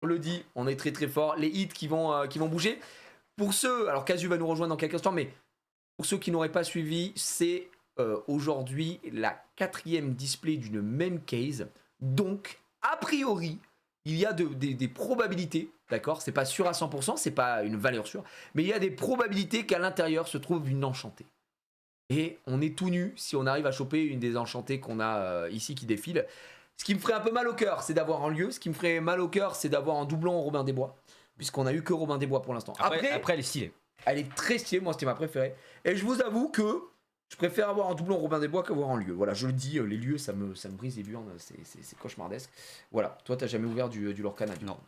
le dit, on est très très fort. Les hits qui vont bouger. Pour ceux, alors Casu va nous rejoindre dans quelques instants, mais pour ceux qui n'auraient pas suivi, c'est aujourd'hui la 4e display d'une même case. Donc, a priori, il y a des probabilités, d'accord? C'est pas sûr à 100%, c'est pas une valeur sûre, mais il y a des probabilités qu'à l'intérieur se trouve une enchantée. Et on est tout nu si on arrive à choper une des enchantées qu'on a ici qui défile. Ce qui me ferait un peu mal au cœur, c'est d'avoir un lieu. Ce qui me ferait mal au cœur, c'est d'avoir un doublon Robin des Bois. Puisqu'on a eu que Robin des Bois pour l'instant. Après, elle est stylée. Elle est très stylée, moi c'était ma préférée. Et je vous avoue que je préfère avoir un doublon Robin des Bois qu'avoir un lieu. Voilà, je le dis, les lieux ça me brise les burnes, c'est cauchemardesque. Voilà, toi t'as jamais ouvert du Lorcana? Non.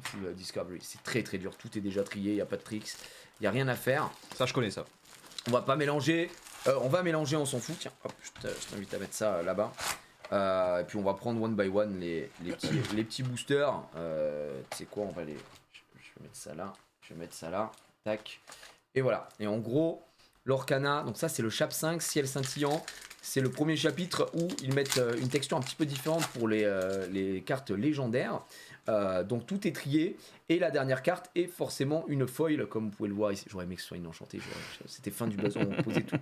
Full Discovery, c'est très très dur, tout est déjà trié, il n'y a pas de tricks, il n'y a rien à faire. Ça je connais ça. On va pas mélanger, on va mélanger, on s'en fout. Tiens, hop, je t'invite à mettre ça là-bas. Et puis on va prendre one by one les petits boosters. Tu sais quoi, on va les. Je vais mettre ça là. Je vais mettre ça là. Tac. Et voilà. Et en gros, l'Orcana, donc ça c'est le chap 5, ciel scintillant. C'est le premier chapitre où ils mettent une texture un petit peu différente pour les cartes légendaires. Donc tout est trié. Et la dernière carte est forcément une foil, comme vous pouvez le voir ici. J'aurais aimé que ce soit une enchantée. C'était fin du blason, on posait tout.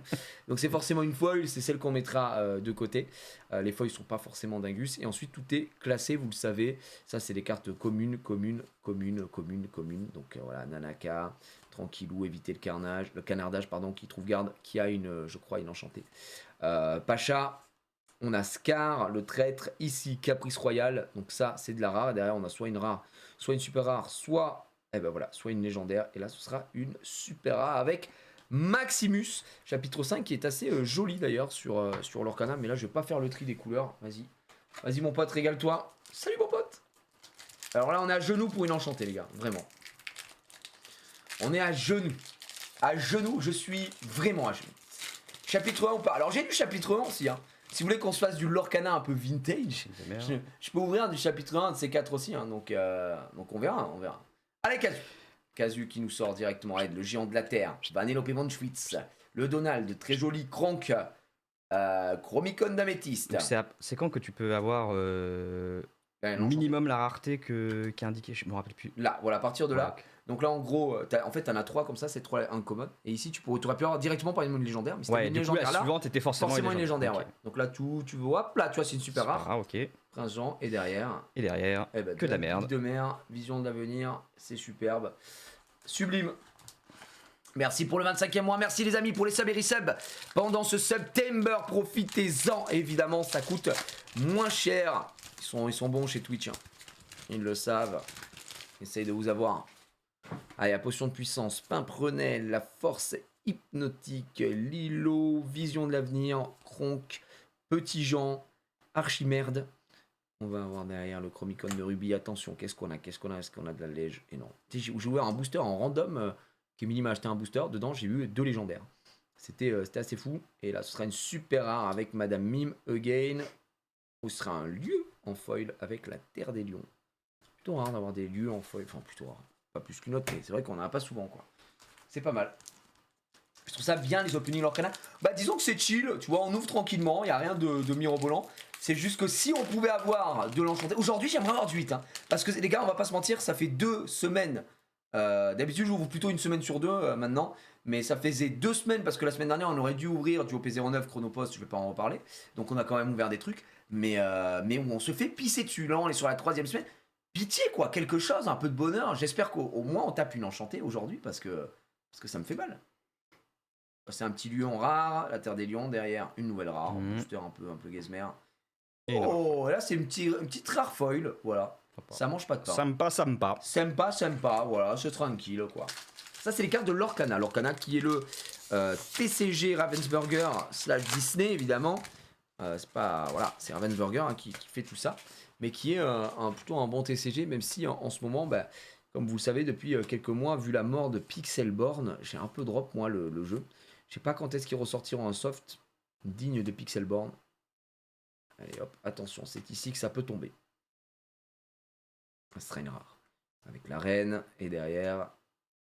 Donc c'est forcément une foil, c'est celle qu'on mettra de côté. Les foils sont pas forcément dingus. Et ensuite tout est classé, vous le savez. Ça c'est des cartes communes. Donc voilà, Nanaka, Tranquillou, éviter le canardage, pardon, qui trouve garde, qui a je crois, une enchantée. Pacha. On a Scar, le traître, ici Caprice Royal, donc ça c'est de la rare, et derrière on a soit une rare, soit une super rare, soit une légendaire, et là ce sera une super rare avec Maximus, chapitre 5 qui est assez joli d'ailleurs sur l'Orcana, mais là je vais pas faire le tri des couleurs, vas-y mon pote, régale-toi, salut mon pote. Alors là on est à genoux pour une enchantée les gars, vraiment. On est à genoux, je suis vraiment à genoux. Chapitre 1 ou pas? Alors j'ai lu chapitre 1 aussi hein. Si vous voulez qu'on se fasse du Lorcana un peu vintage, je peux ouvrir du chapitre 1 de ces 4 aussi. Hein, donc on verra. Allez, Casu qui nous sort directement. Aide, le géant de la terre. Vanellope Manschwitz. Le Donald, très joli. Kronk. Chromicon d'améthyste. C'est quand que tu peux avoir minimum la rareté qui est indiquée? Je me rappelle plus. Là, voilà, à partir de là. Donc là, en gros, en fait, t'en as 3 comme ça, c'est 3 uncommon. Et ici, tu aurais pu avoir directement par une légendaire. Mais si ouais, une du coup, légendaire la suivante était forcément une légendaire. Okay. Ouais. Donc là, tu veux, hop, là, tu vois, c'est une super rare. Ah, ok. Prince Jean, et derrière, que de la merde. De mer, vision de l'avenir, c'est superbe. Sublime. Merci pour le 25e mois, merci les amis pour les subs et resubs. Pendant ce September, profitez-en. Évidemment, ça coûte moins cher. Ils sont bons chez Twitch. Hein. Ils le savent. Essayez de vous avoir. Allez, la potion de puissance, Pimprenel, la force hypnotique, Lilo, vision de l'avenir, Kronk, Petit Jean, Archimerde. On va avoir derrière le Chromicon de Ruby. Attention, qu'est-ce qu'on a? Est-ce qu'on a de la lège? Et non. J'ai ouvert un booster en random. Kemini m'a acheté un booster. Dedans, j'ai eu 2 légendaires. C'était assez fou. Et là, ce sera une super rare avec Madame Mime Again. Ou ce sera un lieu en foil avec la Terre des Lions. C'est plutôt rare d'avoir des lieux en foil. Enfin, plutôt rare. Pas plus qu'une autre, mais c'est vrai qu'on en a pas souvent, quoi. C'est pas mal. Je trouve ça bien, les openings Lorcana. Bah, disons que c'est chill. Tu vois, on ouvre tranquillement. Il n'y a rien de mirobolant. C'est juste que si on pouvait avoir de l'enchanté. Aujourd'hui, j'aimerais avoir du 8. Hein, parce que les gars, on va pas se mentir, ça fait 2 semaines. D'habitude, j'ouvre plutôt une semaine sur 2 maintenant. Mais ça faisait 2 semaines parce que la semaine dernière, on aurait dû ouvrir du OP09 Chronopost. Je vais pas en reparler. Donc, on a quand même ouvert des trucs. Mais où on se fait pisser dessus. Là, on est sur la 3e semaine. Pitié, quoi. Quelque chose, un peu de bonheur. J'espère qu'au moins, on tape une enchantée aujourd'hui parce que ça me fait mal. C'est un petit lion rare, la Terre des Lions, derrière une nouvelle rare, un booster un peu gazmer. Oh, là c'est une petite rare foil, voilà. Ça mange pas de pain. Sympa, voilà, c'est tranquille quoi. Ça c'est les cartes de l'Orcana. L'Orcana qui est le TCG Ravensburger / Disney évidemment. C'est pas, voilà, c'est Ravensburger hein, qui fait tout ça. Mais qui est plutôt un bon TCG, même si en ce moment, bah, comme vous le savez, depuis quelques mois, vu la mort de Pixelborn, j'ai un peu drop moi le jeu. Je sais pas quand est-ce qu'ils ressortiront un soft digne de Pixelborn. Allez hop, attention, c'est ici que ça peut tomber. Ça serait une rare. Avec la reine, et derrière...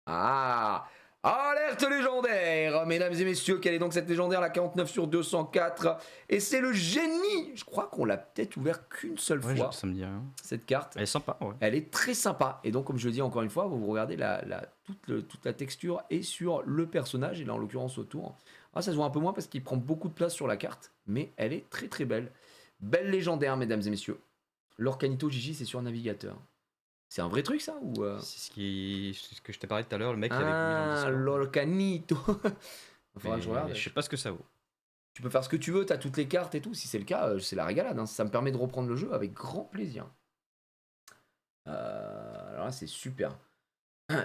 Ah, Alerte légendaire, mesdames et messieurs, quelle est donc cette légendaire, la 49 sur 204? Et c'est le génie. Je crois qu'on l'a peut-être ouvert qu'une seule fois. Ça me dit rien. Cette carte. Elle est sympa, ouais. Elle est très sympa. Et donc, comme je le dis encore une fois, vous regardez toute la texture est sur le personnage, et là en l'occurrence autour. Ah, ça se voit un peu moins parce qu'il prend beaucoup de place sur la carte, mais elle est très très belle. Belle légendaire, mesdames et messieurs. L'Orcanito Gigi, c'est sur navigateur. C'est un vrai truc ça ou C'est ce que je t'ai parlé tout à l'heure, le mec qui avait mis Ah, l'Orcanito. Faudra que je regarde. Je sais pas ce que ça vaut. Tu peux faire ce que tu veux, t'as toutes les cartes et tout. Si c'est le cas, c'est la régalade. Hein. Ça me permet de reprendre le jeu avec grand plaisir. Alors là, c'est super.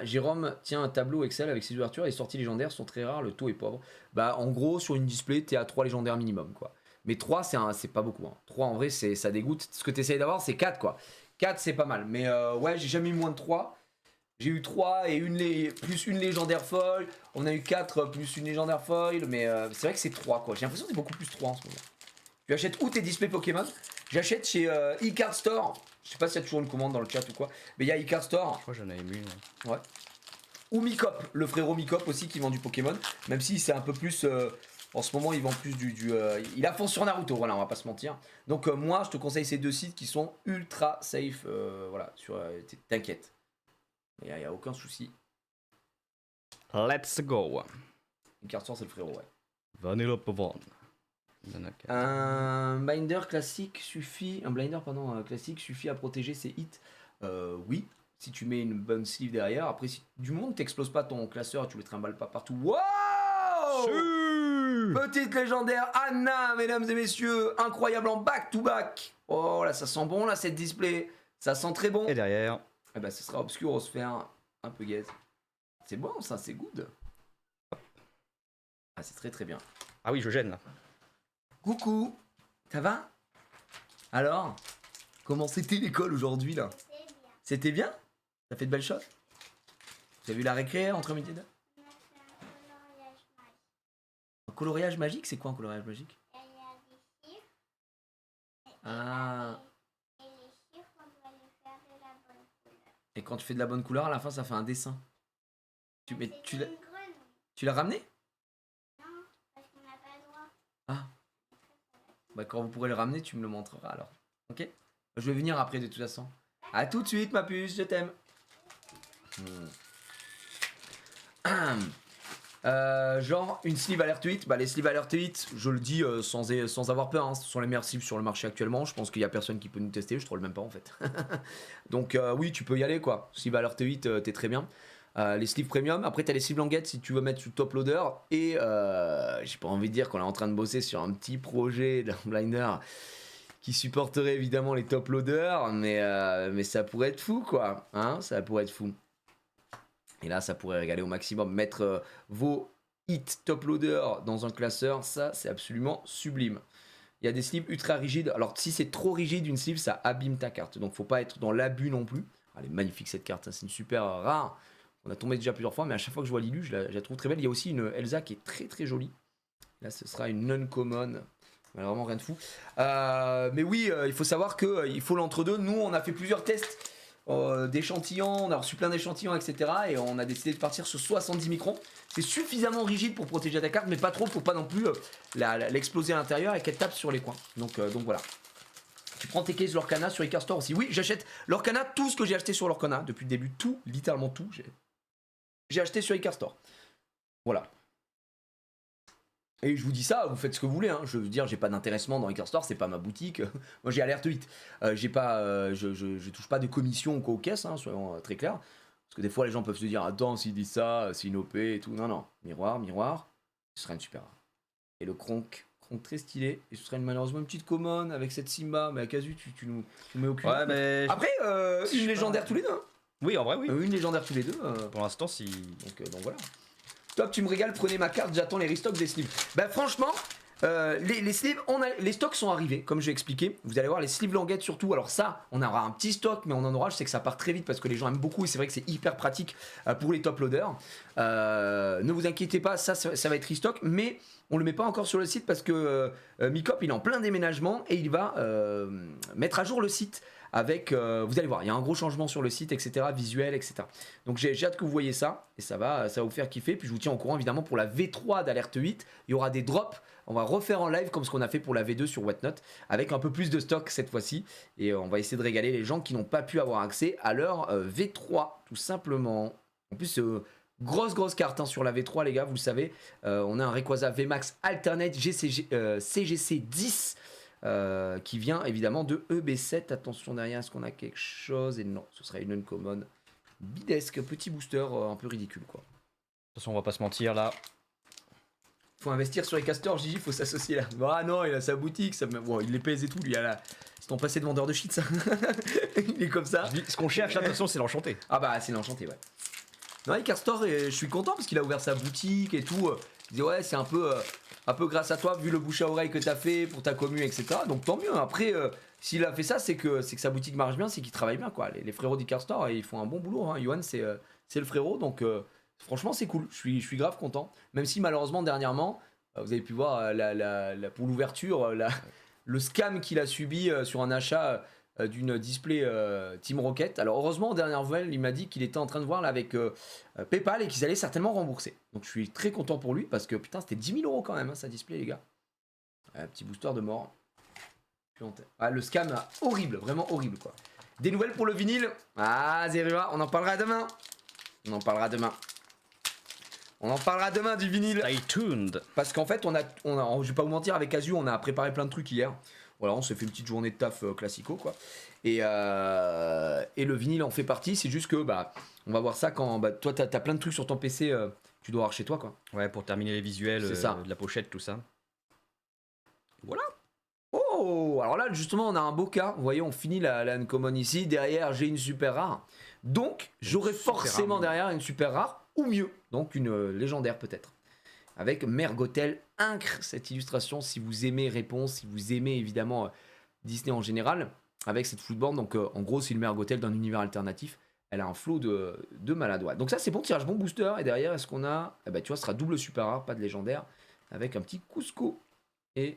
Jérôme tient un tableau Excel avec ses ouvertures. Les sorties légendaires sont très rares, le taux est pauvre. Bah, en gros, sur une display, t'es à 3 légendaires minimum, quoi. Mais 3, c'est pas beaucoup. Hein. 3, en vrai, ça dégoûte. Ce que t'essayes d'avoir, c'est 4, quoi. 4, c'est pas mal. Mais ouais, j'ai jamais eu moins de 3. J'ai eu 3 et plus une légendaire foil. On a eu 4 plus une légendaire foil. Mais c'est vrai que c'est 3, quoi. J'ai l'impression que c'est beaucoup plus 3 en ce moment. Tu achètes où tes displays Pokémon? J'achète chez eCard Store. Je sais pas s'il y a toujours une commande dans le chat ou quoi. Mais il y a eCard Store. Je crois que j'en avais mis. Ouais. Ou Micop. Le frérot Micop aussi qui vend du Pokémon. Même si c'est un peu plus... en ce moment, il vend plus il a fond sur Naruto, voilà, on va pas se mentir. Donc moi, je te conseille ces deux sites qui sont ultra safe. Voilà, t'inquiète. Il n'y a aucun souci. Let's go. eCard Store, c'est le frérot, ouais. Vanilla Pavon. Un binder classique suffit. Un blinder, classique suffit à protéger ses hits. Oui, si tu mets une bonne sleeve derrière. Après, si du monde t'exploses pas ton classeur et tu le trimbales pas partout. Wow! Petite légendaire Anna, mesdames et messieurs, incroyable en back-to-back. Oh là, ça sent bon là cette display. Ça sent très bon. Et derrière. Eh ben, ce sera Obscurosphère, un peu gaze. C'est bon ça, c'est good. Ah, c'est très très bien. Ah oui, je gêne là. Coucou, ça va? Alors, comment c'était l'école aujourd'hui là? C'était bien? Ça fait de belles choses? Tu as vu la récré entre midi et deux? Un coloriage magique, c'est quoi un coloriage magique? Ah. Et quand tu fais de la bonne couleur, à la fin, ça fait un dessin. Tu l'as ramené? Non, parce qu'on n'a pas le droit. Ah. Bah, quand vous pourrez le ramener, tu me le montreras alors. Ok? Je vais venir après de toute façon. A tout de suite, ma puce, je t'aime. Genre une sleeve alert 8, bah les sleeves alert 8, je le dis sans avoir peur, hein, ce sont les meilleurs sleeves sur le marché actuellement. Je pense qu'il y a personne qui peut nous tester, je troll même pas en fait. Donc oui, tu peux y aller quoi. Sleeve alert 8, t'es très bien. Les sleeves premium, après t'as les sleeves languettes si tu veux mettre sous top loader. Et j'ai pas envie de dire qu'on est en train de bosser sur un petit projet d'un blinder qui supporterait évidemment les top loaders, mais ça pourrait être fou quoi, hein, ça pourrait être fou. Et là, ça pourrait régaler au maximum. Mettre vos hits top loader dans un classeur, ça, c'est absolument sublime. Il y a des sleeves ultra rigides. Alors, si c'est trop rigide, une sleeve, ça abîme ta carte. Donc, faut pas être dans l'abus non plus. Elle est magnifique, cette carte. Hein. C'est une super rare. On a tombé déjà plusieurs fois, mais à chaque fois que je vois Lilu, je la trouve très belle. Il y a aussi une Elsa qui est très très jolie. Là, ce sera une non-common. Vraiment rien de fou. Mais oui, il faut savoir qu'il faut l'entre-deux. Nous, on a fait plusieurs tests. D'échantillons, on a reçu plein d'échantillons, etc. Et on a décidé de partir sur 70 microns. C'est suffisamment rigide pour protéger ta carte, mais pas trop, faut pas non plus l'exploser à l'intérieur et qu'elle tape sur les coins. Donc voilà. Tu prends tes cases Lorcana sur eCard Store aussi. Oui, j'achète Lorcana, tout ce que j'ai acheté sur Lorcana, depuis le début, tout, littéralement tout, j'ai acheté sur eCard Store. Voilà. Et je vous dis ça, vous faites ce que vous voulez, hein. Je veux dire, j'ai pas d'intéressement dans eCard Store, c'est pas ma boutique. Moi j'ai alerte 8. J'ai pas, je touche pas de commission ou quoi aux caisses, hein, soyons très clairs. Parce que des fois les gens peuvent se dire, attends, s'il dit ça, c'est une OP et tout. Non, non, miroir, ce serait une super rare. Et le Kronk très stylé. Et ce serait malheureusement une petite common avec cette Simba, mais à casu, tu nous mets aucune. Ouais, mais. Après, une légendaire tous les deux. Hein. Oui, en vrai, oui. Une légendaire tous les deux. Pour l'instant, si. Donc voilà. Top, tu me régales, prenez ma carte, j'attends les restocks des sleeves. Bah franchement, les sleeves, les stocks sont arrivés, comme je l'ai expliqué. Vous allez voir les sleeves languettes surtout. Alors ça, on aura un petit stock, mais on en aura. Je sais que ça part très vite parce que les gens aiment beaucoup et c'est vrai que c'est hyper pratique pour les top loaders. Ne vous inquiétez pas, ça va être restock, mais on le met pas encore sur le site parce que Micop il est en plein déménagement et il va mettre à jour le site avec, vous allez voir, il y a un gros changement sur le site, etc., visuel, etc. Donc j'ai hâte que vous voyez ça, et ça va vous faire kiffer. Puis je vous tiens au courant évidemment pour la V3 d'Alerte 8, il y aura des drops, on va refaire en live comme ce qu'on a fait pour la V2 sur Whatnot, avec un peu plus de stock cette fois-ci, et on va essayer de régaler les gens qui n'ont pas pu avoir accès à leur V3, tout simplement. En plus, grosse carte hein, sur la V3 les gars, vous le savez, on a un Rayquaza VMAX Alternate CGC 10 qui vient évidemment de EB7. Attention derrière, est-ce qu'on a quelque chose? Et non, ce serait une uncommon bidesque, petit booster un peu ridicule quoi. De toute façon, on va pas se mentir là. Faut investir sur les castors, Gigi, faut s'associer là. Ah non, il a sa boutique, bon, il les pèse et tout, lui, c'est ton passé de vendeur de shit ça. Il est comme ça. Ce qu'on cherche là, de toute façon, c'est l'enchanté. Ah bah, c'est l'enchanté, ouais. Non, les castors, je suis content parce qu'il a ouvert sa boutique et tout. Il dit ouais, c'est un peu grâce à toi, vu le bouche à oreille que t'as fait pour ta commu, etc. Donc tant mieux. Après, s'il a fait ça, c'est que sa boutique marche bien, c'est qu'il travaille bien, quoi. Les frérots du Castore, ils font un bon boulot. Hein. Yohan, c'est le frérot, donc franchement, c'est cool. Je suis grave content. Même si malheureusement, dernièrement, vous avez pu voir pour l'ouverture, le scam qu'il a subi sur un achat d'une display Team Rocket. Alors heureusement, en dernière nouvelle, il m'a dit qu'il était en train de voir là, avec PayPal et qu'ils allaient certainement rembourser. Donc je suis très content pour lui parce que putain, c'était 10 000 € quand même, hein, sa display, les gars. Petit booster de mort. Le scam, horrible, vraiment horrible quoi. Des nouvelles pour le vinyle? Ah, Zerua, on en parlera demain. On en parlera demain du vinyle. Stay tuned. Parce qu'en fait, je vais pas vous mentir, avec Azu, on a préparé plein de trucs hier. Voilà, on s'est fait une petite journée de taf classico quoi. Et le vinyle en fait partie. C'est juste que on va voir ça quand toi t'as plein de trucs sur ton PC, tu dois avoir chez toi quoi. Ouais, pour terminer les visuels, de la pochette, tout ça. Voilà. Oh, alors là justement on a un beau cas. Vous voyez, on finit la uncommon ici. Derrière j'ai une super rare. Donc j'aurai forcément rare, derrière une super rare ou mieux. Donc une légendaire peut-être. Avec Mergotel Incre, cette illustration, si vous aimez Réponse, si vous aimez évidemment Disney en général, avec cette footband, donc en gros c'est une Mergotel d'un univers alternatif, elle a un flot de maladroits. Donc ça c'est bon tirage, bon booster, et derrière est-ce qu'on a, tu vois, ce sera double super rare, pas de légendaire, avec un petit Cusco, et...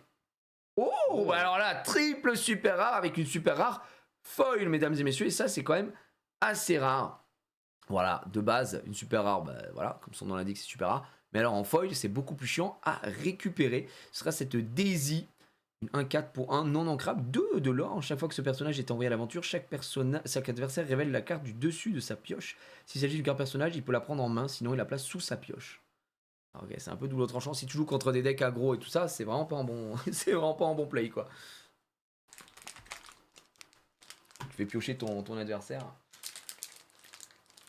Oh, alors là, triple super rare, avec une super rare foil, mesdames et messieurs, et ça c'est quand même assez rare. Voilà, de base, une super rare, voilà, comme son nom l'indique, c'est super rare. Mais alors en foil, c'est beaucoup plus chiant à récupérer. Ce sera cette Daisy, un 4 pour 1 non ancrable, 2 de l'or. Chaque fois que ce personnage est envoyé à l'aventure, chaque adversaire révèle la carte du dessus de sa pioche. S'il s'agit d'une carte personnage, il peut la prendre en main, sinon il la place sous sa pioche. Ok, c'est un peu double tranchant. Si tu joues contre des decks aggro et tout ça, c'est vraiment pas un bon, c'est vraiment pas un bon play quoi. Tu fais piocher ton adversaire.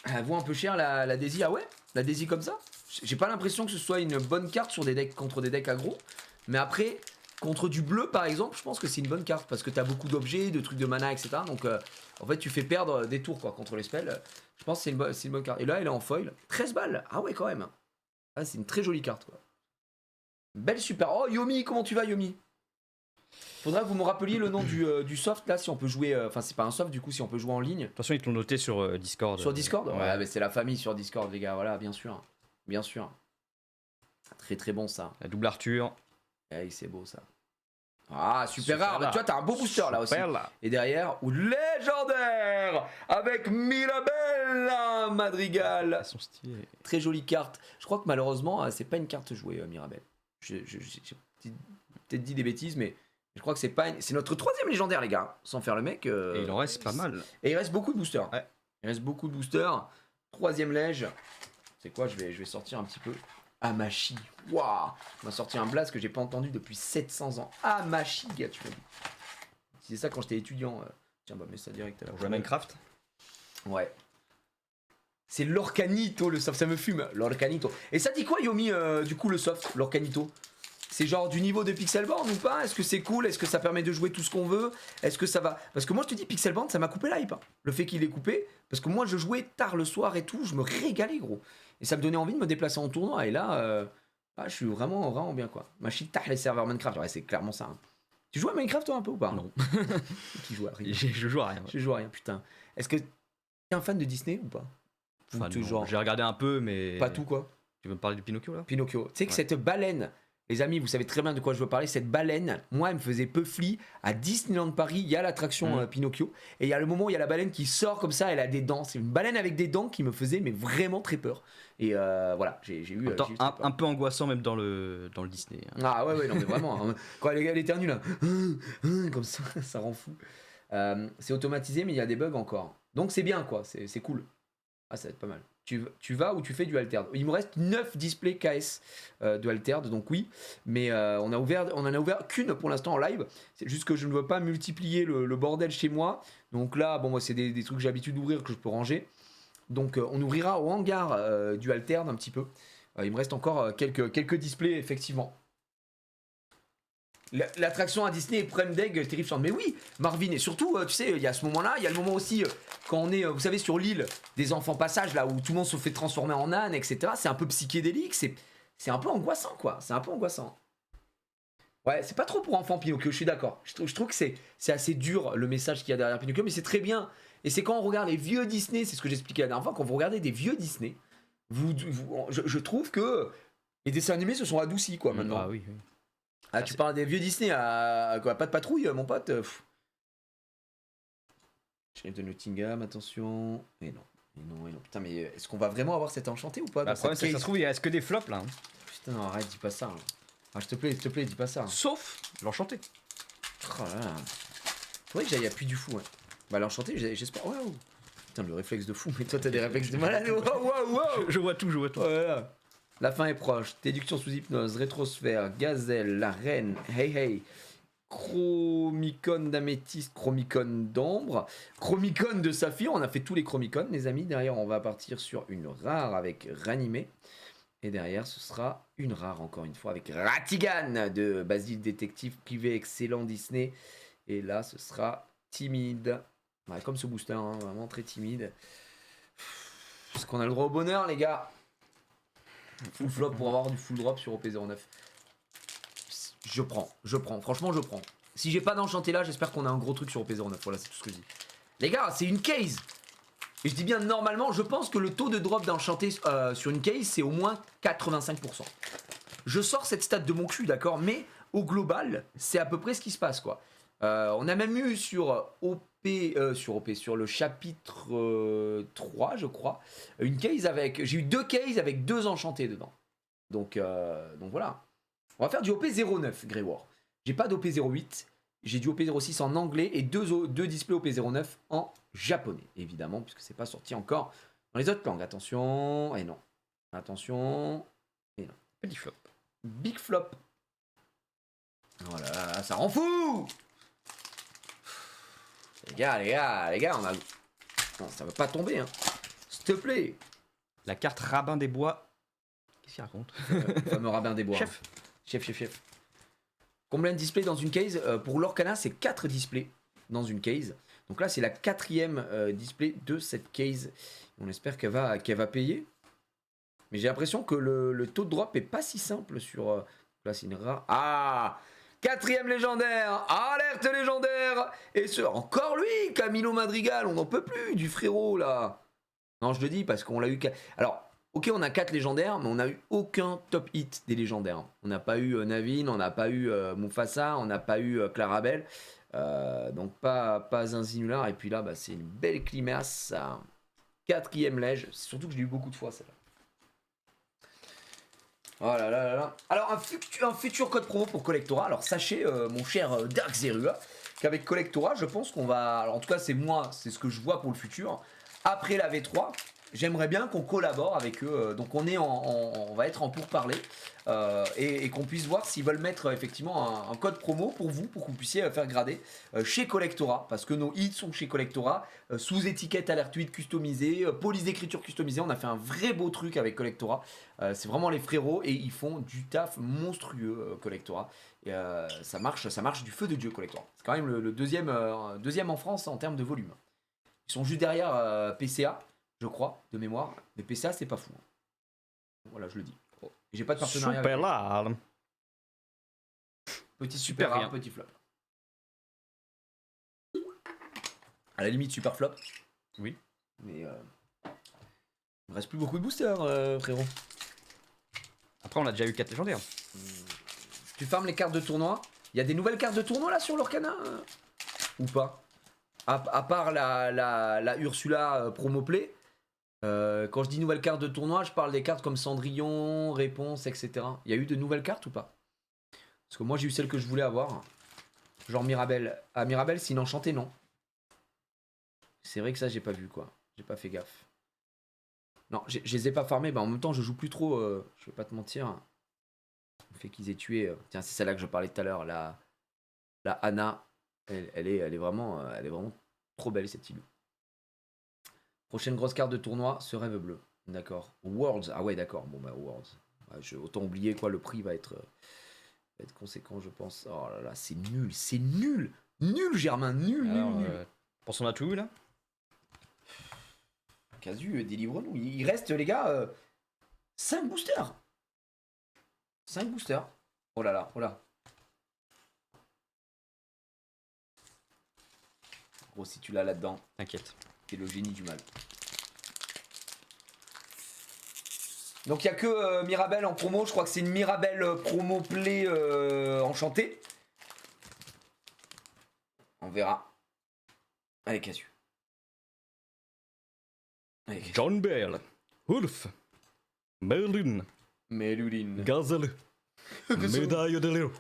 Elle vaut un peu cher la Daisy, ah ouais? La Daisy comme ça? J'ai pas l'impression que ce soit une bonne carte sur des decks contre des decks aggro, mais après contre du bleu par exemple, je pense que c'est une bonne carte parce que t'as beaucoup d'objets, de trucs de mana, etc. Donc en fait tu fais perdre des tours quoi contre les spells. Je pense que c'est une bonne carte. Et là elle est en foil, 13 balles. Ah ouais quand même. Ah, c'est une très jolie carte quoi. Belle super. Oh Yomi, comment tu vas Yomi? Faudra que vous me rappeliez le nom du soft là, si on peut jouer. Enfin c'est pas un soft du coup, si on peut jouer en ligne. Attention, ils te l'ont noté sur Discord. Sur Discord? Ouais, mais c'est la famille sur Discord les gars, voilà, bien sûr. Bien sûr. Très très bon ça. La double Arthur. Hey, c'est beau ça. Ah, super rare. Tu vois, t'as un beau booster là aussi. Là. Et derrière, ou légendaire avec Mirabelle Madrigal. Son style. Très jolie carte. Je crois que malheureusement, c'est pas une carte jouée, Mirabelle. J'ai peut-être dit des bêtises, mais je crois que c'est pas. C'est notre 3e légendaire, les gars. Sans faire le mec. Et il en reste pas mal. Et il reste beaucoup de boosters. Ouais. Il reste beaucoup de boosters. 3e lège. C'est quoi, je vais sortir un petit peu. Amashi. Waouh. On m'a sorti un blast que j'ai pas entendu depuis 700 ans. Amashi, gars, tu m'as dit. C'est ça quand j'étais étudiant. Tiens, mets ça direct. Pour jouer à Minecraft. Ouais. C'est l'Orcanito, le soft. Ça me fume, l'Orcanito. Et ça dit quoi, Yomi, du coup, le soft, l'Orcanito? C'est genre du niveau de Pixelborn ou pas? Est-ce que c'est cool? Est-ce que ça permet de jouer tout ce qu'on veut? Est-ce que ça va? Parce que moi je te dis Pixelborn ça m'a coupé l'hype. Le fait qu'il ait coupé, parce que moi je jouais tard le soir et tout, je me régalais gros. Et ça me donnait envie de me déplacer en tournoi. Et là, je suis vraiment bien quoi. Machita les serveurs Minecraft, ouais, c'est clairement ça. Hein. Tu joues à Minecraft toi un peu ou pas? Non. Qui joue à rien? Je joue à rien. Je joue à rien, putain. Est-ce que t'es un fan de Disney ou pas? Enfin, genre... J'ai regardé un peu, mais. Pas tout quoi. Tu veux me parler de Pinocchio là? Pinocchio. Tu sais que cette baleine Les amis, vous savez très bien de quoi je veux parler. Cette baleine, moi, elle me faisait Puffly à Disneyland Paris. Il y a l'attraction Pinocchio. Et il y a le moment où il y a la baleine qui sort comme ça, elle a des dents. C'est une baleine avec des dents qui me faisait mais vraiment très peur. Et voilà, j'ai eu. Attends, j'ai eu très peur. un peu angoissant même dans le Disney. Hein. Ah ouais, non, mais vraiment. Hein. Quand elle éternue là, comme ça rend fou. C'est automatisé, mais il y a des bugs encore. Donc c'est bien, quoi. C'est cool. Ah, ça va être pas mal. Tu vas ou tu fais du Altered. Il me reste 9 displays KS de Altered, donc oui. Mais on en a ouvert qu'une pour l'instant en live. C'est juste que je ne veux pas multiplier le bordel chez moi. Donc là, bon, moi, c'est des trucs que j'ai l'habitude d'ouvrir que je peux ranger. Donc on ouvrira au hangar du Altered un petit peu. Il me reste encore quelques displays, effectivement. L'attraction à Disney est Prem Deg terrifiante. Mais oui, Marvin, et surtout, tu sais, il y a ce moment-là, il y a le moment aussi quand on est, vous savez, sur l'île des enfants passages, là où tout le monde se fait transformer en âne, etc. C'est un peu psychédélique, c'est un peu angoissant, quoi. C'est un peu angoissant. Ouais, c'est pas trop pour enfants Pinocchio, je suis d'accord. Je trouve que c'est assez dur le message qu'il y a derrière Pinocchio, mais c'est très bien. Et c'est quand on regarde les vieux Disney, c'est ce que j'expliquais la dernière fois, quand vous regardez des vieux Disney, je trouve que les dessins animés se sont adoucis, quoi, maintenant. Ah oui. Ah, tu parles des vieux Disney à quoi, pas de patrouille, mon pote. Shérif de Nottingham, attention. Et non. Putain, mais est-ce qu'on va vraiment avoir cet enchanté ou pas? Le problème, c'est que ça se trouve, il reste que des flops là. Hein. Putain, non, arrête, dis pas ça. Hein. Ah, s'il te plaît, dis pas ça. Hein. Sauf l'enchanté. Oh là là. Faudrait que j'aille appuyer du fou, ouais. Bah, l'enchanté, j'espère. Waouh. Putain, le réflexe de fou, mais toi, t'as des réflexes de malade. Waouh. Je vois tout. Voilà. La fin est proche. Déduction sous hypnose, rétrosphère, gazelle, la reine, hey, chromicone d'améthyste, chromicone d'ambre, chromicone de saphir. On a fait tous les chromicones, les amis. Derrière, on va partir sur une rare avec ranimé. Et derrière, ce sera une rare, encore une fois, avec Ratigan de Basile Détective Privé, excellent Disney. Et là, ce sera timide. Ouais, comme ce booster, hein, vraiment très timide. Est-ce qu'on a le droit au bonheur, les gars? Full flop pour avoir du full drop sur OP09. Je prends. Franchement, je prends. Si j'ai pas d'enchanté là, j'espère qu'on a un gros truc sur OP09. Voilà, c'est tout ce que je dis. Les gars, c'est une case. Et je dis bien normalement, je pense que le taux de drop d'enchanté sur une case, c'est au moins 85%. Je sors cette stat de mon cul, d'accord? Mais au global, c'est à peu près ce qui se passe, quoi. On a même eu sur le chapitre 3, je crois, une case avec. J'ai eu 2 cases avec 2 enchantés dedans. Donc voilà. On va faire du OP09, Grey War. J'ai pas d'OP08, j'ai du OP06 en anglais et 2 displays OP09 en japonais, évidemment, puisque c'est pas sorti encore dans les autres langues. Attention, et non. Attention, et non. Petit flop. Big flop. Voilà, ça rend fou! Les gars, on a. Non, ça va pas tomber, hein. S'il te plaît. La carte Rabbin des Bois. Qu'est-ce qu'il raconte? Le fameux Rabbin des Bois. Chef. Combien de displays dans une case? Pour l'Orcana, c'est 4 displays dans une case. Donc là, c'est la 4e display de cette case. On espère qu'elle va payer. Mais j'ai l'impression que le taux de drop est pas si simple sur. Là, c'est une rare. Ah! 4e légendaire, alerte légendaire. Et encore lui, Camilo Madrigal, on n'en peut plus du frérot là. Non, je le dis parce qu'on l'a eu. Alors, ok, on a 4 légendaires, mais on n'a eu aucun top hit des légendaires. On n'a pas eu Navin, on n'a pas eu Mufasa, on n'a pas eu Clarabelle. Donc pas un Zinular. Et puis là, bah, c'est une belle climasse. 4e lège. Surtout que je l'ai eu beaucoup de fois celle-là. Oh là là là là. Alors un futur code promo pour Collectora. Alors sachez mon cher Dark Zerua qu'avec Collectora je pense qu'on va. Alors en tout cas c'est moi, c'est ce que je vois pour le futur. Après la V3, j'aimerais bien qu'on collabore avec eux. Donc on va être en pourparlers et qu'on puisse voir s'ils veulent mettre effectivement un code promo pour vous, pour que vous puissiez faire grader chez Collectora, parce que nos hits sont chez Collectora, sous étiquette alert 8 customisée, police d'écriture customisée. On a fait un vrai beau truc avec Collectora. C'est vraiment les frérots et ils font du taf monstrueux Collectora. Et ça marche du feu de Dieu Collectora. C'est quand même le deuxième en France en termes de volume. Ils sont juste derrière PCA. Je crois, de mémoire. Mais PCA, c'est pas fou. Voilà, je le dis. J'ai pas de partenariat. Super là. Petit super rare, petit flop. À la limite, super flop. Oui. Mais il me reste plus beaucoup de boosters, frérot. Après, on a déjà eu 4 légendaires. Tu farmes les cartes de tournoi. Il y a des nouvelles cartes de tournoi là sur l'Orcana ou pas? À part la Ursula promo play. Quand je dis nouvelles cartes de tournoi, je parle des cartes comme Cendrillon, Réponse, etc. Il y a eu de nouvelles cartes ou pas? Parce que moi j'ai eu celle que je voulais avoir. Genre Mirabelle. Ah, Mirabelle, c'est une enchantée, non? C'est vrai que ça, j'ai pas vu quoi. J'ai pas fait gaffe. Non, je les ai pas farmés. Bah, en même temps, je joue plus trop. Je vais pas te mentir. Le fait qu'ils aient tué. Tiens, c'est celle-là que je parlais tout à l'heure. La Anna. Elle est vraiment trop belle cette île. Prochaine grosse carte de tournoi, ce rêve bleu. D'accord. Worlds. Ah ouais, d'accord. Bon, bah, Worlds. Ouais, autant oublier quoi. Le prix va être conséquent, je pense. Oh là là, c'est nul. C'est nul. Nul, Germain. Nul, Alors, nul. Pensons à tout là. Casu, délivre-nous. Il reste, les gars, 5 boosters. 5 boosters. Oh là là, oh là. Gros, si tu l'as là-dedans, T'inquiète. t'es le génie du mal. Donc il n'y a que Mirabelle en promo. Je crois que c'est une Mirabelle promo play enchantée. On verra. Allez, Casu. John Bell, Wolf, Merlin, Méluline. Gazelle, Médaille de l'Héros,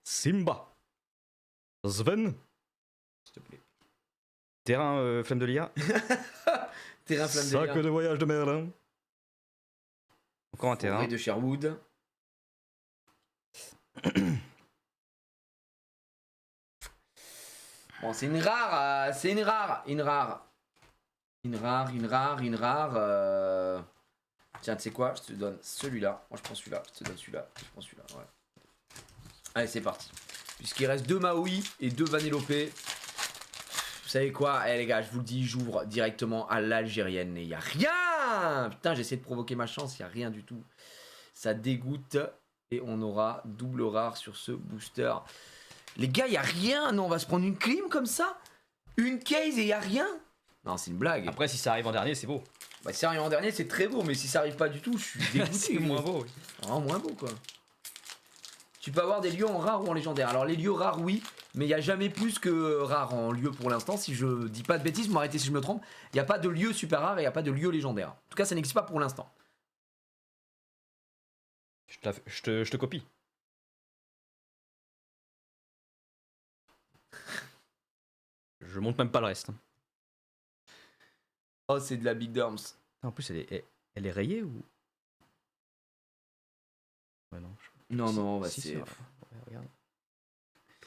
Simba, Sven, S'il te plaît. Terrain Flamme de l'IA, Terrain flamme Sac de voyage de Merlin. Encore un terrain. Forêt de Sherwood. Bon, c'est une rare. C'est une rare. Une rare. Une rare. Tiens, tu sais quoi? Je te donne celui-là. Moi, je prends celui-là. Je te donne celui-là. Je prends celui-là. Ouais. Allez, c'est parti. Puisqu'il reste 2 Maui et 2 Vanellope. Vous savez quoi? Eh les gars, je vous le dis, j'ouvre directement à l'algérienne. Et il n'y a rien! Putain, j'essaie de provoquer ma chance. Il n'y a rien du tout. Ça dégoûte. Et on aura double rare sur ce booster. Les gars, il n'y a rien. Non, on va se prendre une clim comme ça? Une case et il n'y a rien? Non, c'est une blague. Après, si ça arrive en dernier, c'est beau. Bah, si ça arrive en dernier, c'est très beau, mais si ça arrive pas du tout, je suis dégoûté. C'est moins beau. Oui. Vraiment moins beau, quoi. Tu peux avoir des lieux en rare ou en légendaire. Alors, les lieux rares, oui, mais il n'y a jamais plus que rare en lieu pour l'instant. Si je dis pas de bêtises, vous m'arrêtez si je me trompe. Il n'y a pas de lieu super rare et il n'y a pas de lieu légendaire. En tout cas, ça n'existe pas pour l'instant. Je te copie. Je monte même pas le reste. Oh, c'est de la Big Dorms. En plus, elle est rayée ou. Ouais, non. Non, bah si, c'est. Ouais, regarde.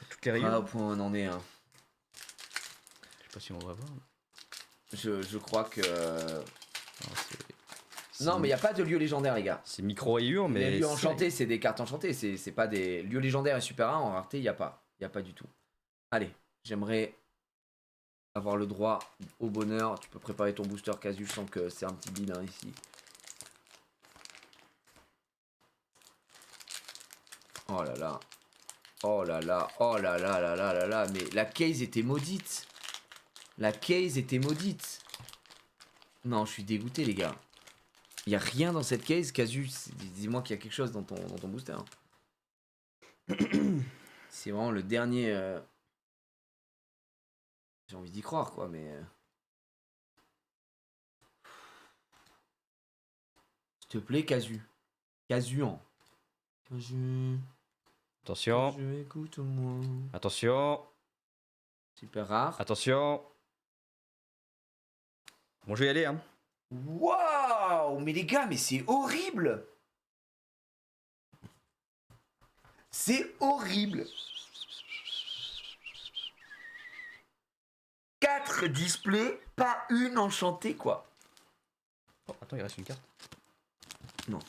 Toutes les rayures. Ah, au point où on en est. Hein. Je sais pas si on va voir. Je crois que. Non, mais il n'y a pas de lieu légendaire, les gars. C'est micro-rayures, mais. Les lieux enchantés, c'est des cartes enchantées. C'est pas des lieux légendaires et super rares. En rareté, il n'y a pas. Il n'y a pas du tout. Allez, j'aimerais avoir le droit au bonheur. Tu peux préparer ton booster casu. Je sens que c'est un petit bide hein, ici. Oh là là. Oh là là. Oh là là là là là là. Mais la case était maudite. La case était maudite. Non, je suis dégoûté, les gars. Il n'y a rien dans cette case. Casu, dis-moi qu'il y a quelque chose dans ton booster. Hein. C'est vraiment le dernier. J'ai envie d'y croire, quoi, mais. S'il te plaît, Casu. Casuan. Casu. Attention. Casu, écoute-moi. Attention. Super rare. Attention. Bon, je vais y aller, hein. Waouh! Mais les gars, mais c'est horrible! C'est horrible! 4 displays, pas une enchantée, quoi. Oh, attends, il reste une carte. Non.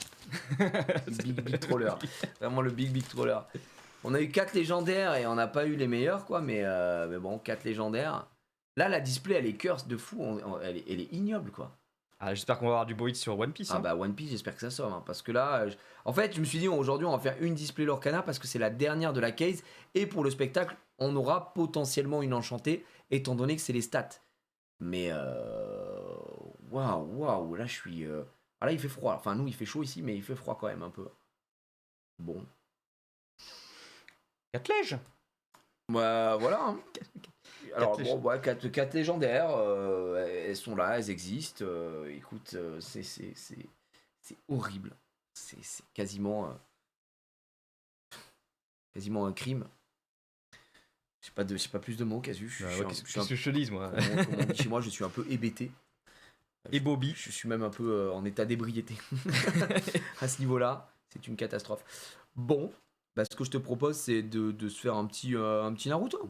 Big troller. Vraiment le big troller. On a eu 4 légendaires et on n'a pas eu les meilleurs, quoi. Mais bon, 4 légendaires. Là, la display, elle est curse de fou. Elle est ignoble, quoi. Ah, j'espère qu'on va avoir du beau hit sur One Piece. Ah bah One Piece, j'espère que ça sort. Hein, parce que là, en fait, je me suis dit, aujourd'hui, on va faire une display Lorcana parce que c'est la dernière de la case. Et pour le spectacle, on aura potentiellement une enchantée, étant donné que c'est les stats. Mais waouh, là, je suis... Ah là, il fait froid. Enfin, nous, il fait chaud ici, mais il fait froid quand même un peu. Bon. 4 lèges. Bah voilà. Hein. Alors bon, ouais, 4 légendaires, elles sont là, elles existent. Écoute, c'est horrible. C'est quasiment un crime. J'ai pas plus de mots, Casu. Qu'est-ce que je te dise, moi? Comme on dit chez moi, je suis un peu hébété. Et Bobby. Je suis même un peu en état d'ébriété. À ce niveau-là, c'est une catastrophe. Bon, bah, ce que je te propose, c'est de se faire un petit Naruto.